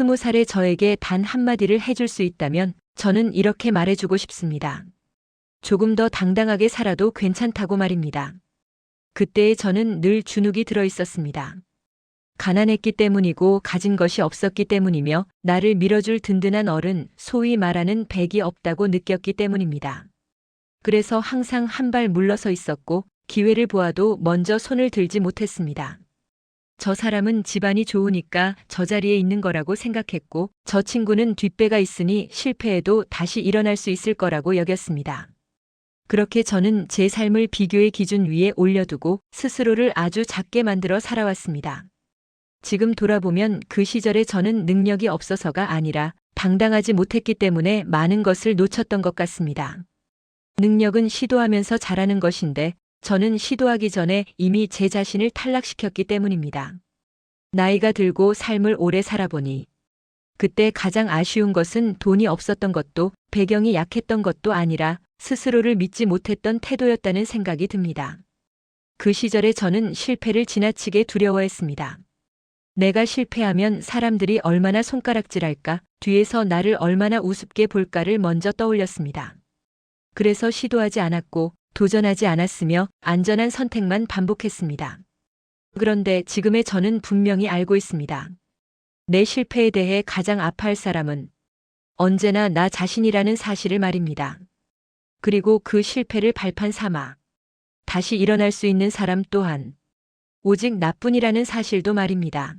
20살의 저에게 단 한마디를 해줄 수 있다면 저는 이렇게 말해주고 싶습니다. 조금 더 당당하게 살아도 괜찮다고 말입니다. 그때의 저는 늘 주눅이 들어 있었습니다. 가난했기 때문이고 가진 것이 없었기 때문이며 나를 밀어줄 든든한 어른, 소위 말하는 백이 없다고 느꼈기 때문입니다. 그래서 항상 한 발 물러서 있었고 기회를 보아도 먼저 손을 들지 못했습니다. 저 사람은 집안이 좋으니까 저 자리에 있는 거라고 생각했고 저 친구는 뒷배가 있으니 실패해도 다시 일어날 수 있을 거라고 여겼습니다. 그렇게 저는 제 삶을 비교의 기준 위에 올려두고 스스로를 아주 작게 만들어 살아왔습니다. 지금 돌아보면 그 시절에 저는 능력이 없어서가 아니라 당당하지 못했기 때문에 많은 것을 놓쳤던 것 같습니다. 능력은 시도하면서 잘하는 것인데 저는 시도하기 전에 이미 제 자신을 탈락시켰기 때문입니다. 나이가 들고 삶을 오래 살아보니 그때 가장 아쉬운 것은 돈이 없었던 것도 배경이 약했던 것도 아니라 스스로를 믿지 못했던 태도였다는 생각이 듭니다. 그 시절에 저는 실패를 지나치게 두려워했습니다. 내가 실패하면 사람들이 얼마나 손가락질할까, 뒤에서 나를 얼마나 우습게 볼까를 먼저 떠올렸습니다. 그래서 시도하지 않았고 도전하지 않았으며 안전한 선택만 반복했습니다. 그런데 지금의 저는 분명히 알고 있습니다. 내 실패에 대해 가장 아파할 사람은 언제나 나 자신이라는 사실을 말입니다. 그리고 그 실패를 발판 삼아 다시 일어날 수 있는 사람 또한 오직 나뿐이라는 사실도 말입니다.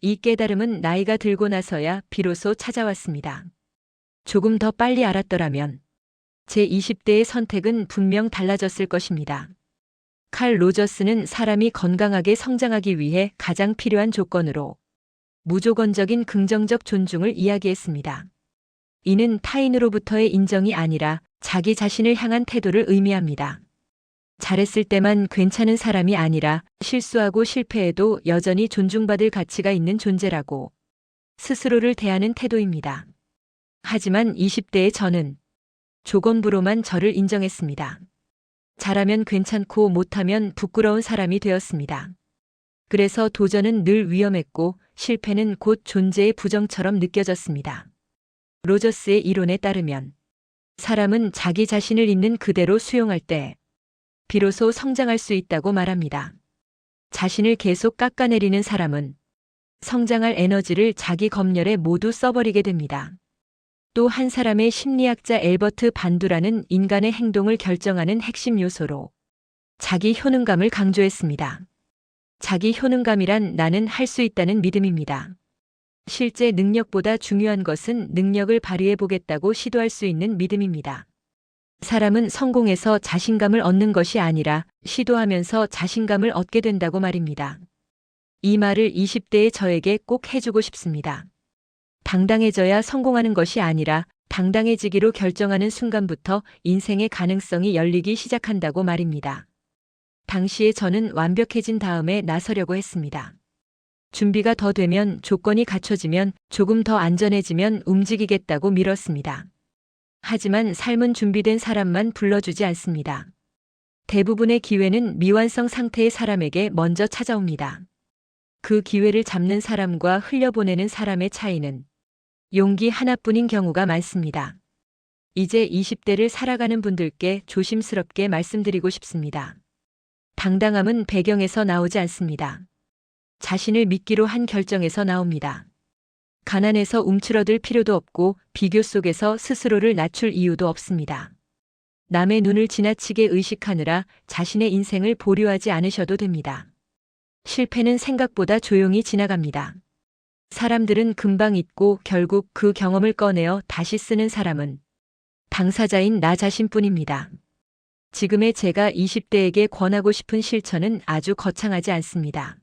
이 깨달음은 나이가 들고 나서야 비로소 찾아왔습니다. 조금 더 빨리 알았더라면 제 20대의 선택은 분명 달라졌을 것입니다. 칼 로저스는 사람이 건강하게 성장하기 위해 가장 필요한 조건으로 무조건적인 긍정적 존중을 이야기했습니다. 이는 타인으로부터의 인정이 아니라 자기 자신을 향한 태도를 의미합니다. 잘했을 때만 괜찮은 사람이 아니라 실수하고 실패해도 여전히 존중받을 가치가 있는 존재라고 스스로를 대하는 태도입니다. 하지만 20대의 저는 조건부로만 저를 인정했습니다. 잘하면 괜찮고 못하면 부끄러운 사람이 되었습니다. 그래서 도전은 늘 위험했고 실패는 곧 존재의 부정처럼 느껴졌습니다. 로저스의 이론에 따르면 사람은 자기 자신을 있는 그대로 수용할 때 비로소 성장할 수 있다고 말합니다. 자신을 계속 깎아내리는 사람은 성장할 에너지를 자기 검열에 모두 써버리게 됩니다. 또 한 사람의 심리학자 엘버트 반두라는 인간의 행동을 결정하는 핵심 요소로 자기 효능감을 강조했습니다. 자기 효능감이란 나는 할 수 있다는 믿음입니다. 실제 능력보다 중요한 것은 능력을 발휘해 보겠다고 시도할 수 있는 믿음입니다. 사람은 성공해서 자신감을 얻는 것이 아니라 시도하면서 자신감을 얻게 된다고 말입니다. 이 말을 20대의 저에게 꼭 해주고 싶습니다. 당당해져야 성공하는 것이 아니라 당당해지기로 결정하는 순간부터 인생의 가능성이 열리기 시작한다고 말입니다. 당시에 저는 완벽해진 다음에 나서려고 했습니다. 준비가 더 되면, 조건이 갖춰지면, 조금 더 안전해지면 움직이겠다고 미뤘습니다. 하지만 삶은 준비된 사람만 불러주지 않습니다. 대부분의 기회는 미완성 상태의 사람에게 먼저 찾아옵니다. 그 기회를 잡는 사람과 흘려보내는 사람의 차이는 용기 하나뿐인 경우가 많습니다. 이제 20대를 살아가는 분들께 조심스럽게 말씀드리고 싶습니다. 당당함은 배경에서 나오지 않습니다. 자신을 믿기로 한 결정에서 나옵니다. 가난에서 움츠러들 필요도 없고 비교 속에서 스스로를 낮출 이유도 없습니다. 남의 눈을 지나치게 의식하느라 자신의 인생을 보류하지 않으셔도 됩니다. 실패는 생각보다 조용히 지나갑니다. 사람들은 금방 잊고 결국 그 경험을 꺼내어 다시 쓰는 사람은 당사자인 나 자신뿐입니다. 지금의 제가 20대에게 권하고 싶은 실천은 아주 거창하지 않습니다.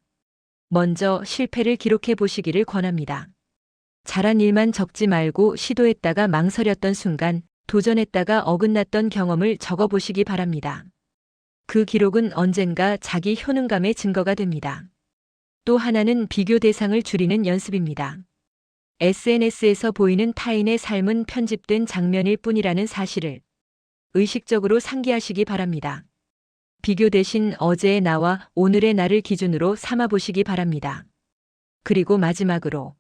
먼저 실패를 기록해 보시기를 권합니다. 잘한 일만 적지 말고 시도했다가 망설였던 순간, 도전했다가 어긋났던 경험을 적어보시기 바랍니다. 그 기록은 언젠가 자기 효능감의 증거가 됩니다. 또 하나는 비교 대상을 줄이는 연습입니다. SNS에서 보이는 타인의 삶은 편집된 장면일 뿐이라는 사실을 의식적으로 상기하시기 바랍니다. 비교 대신 어제의 나와 오늘의 나를 기준으로 삼아 보시기 바랍니다. 그리고 마지막으로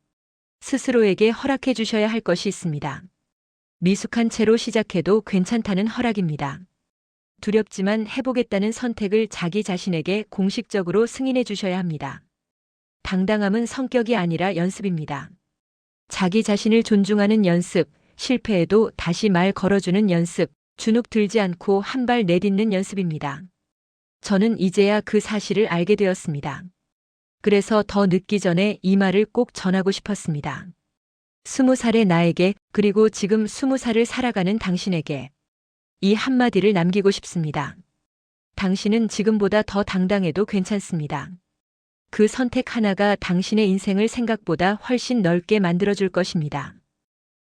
스스로에게 허락해 주셔야 할 것이 있습니다. 미숙한 채로 시작해도 괜찮다는 허락입니다. 두렵지만 해보겠다는 선택을 자기 자신에게 공식적으로 승인해 주셔야 합니다. 당당함은 성격이 아니라 연습입니다. 자기 자신을 존중하는 연습, 실패해도 다시 말 걸어주는 연습, 주눅 들지 않고 한 발 내딛는 연습입니다. 저는 이제야 그 사실을 알게 되었습니다. 그래서 더 늦기 전에 이 말을 꼭 전하고 싶었습니다. 20살의 나에게, 그리고 지금 20살을 살아가는 당신에게 이 한마디를 남기고 싶습니다. 당신은 지금보다 더 당당해도 괜찮습니다. 그 선택 하나가 당신의 인생을 생각보다 훨씬 넓게 만들어줄 것입니다.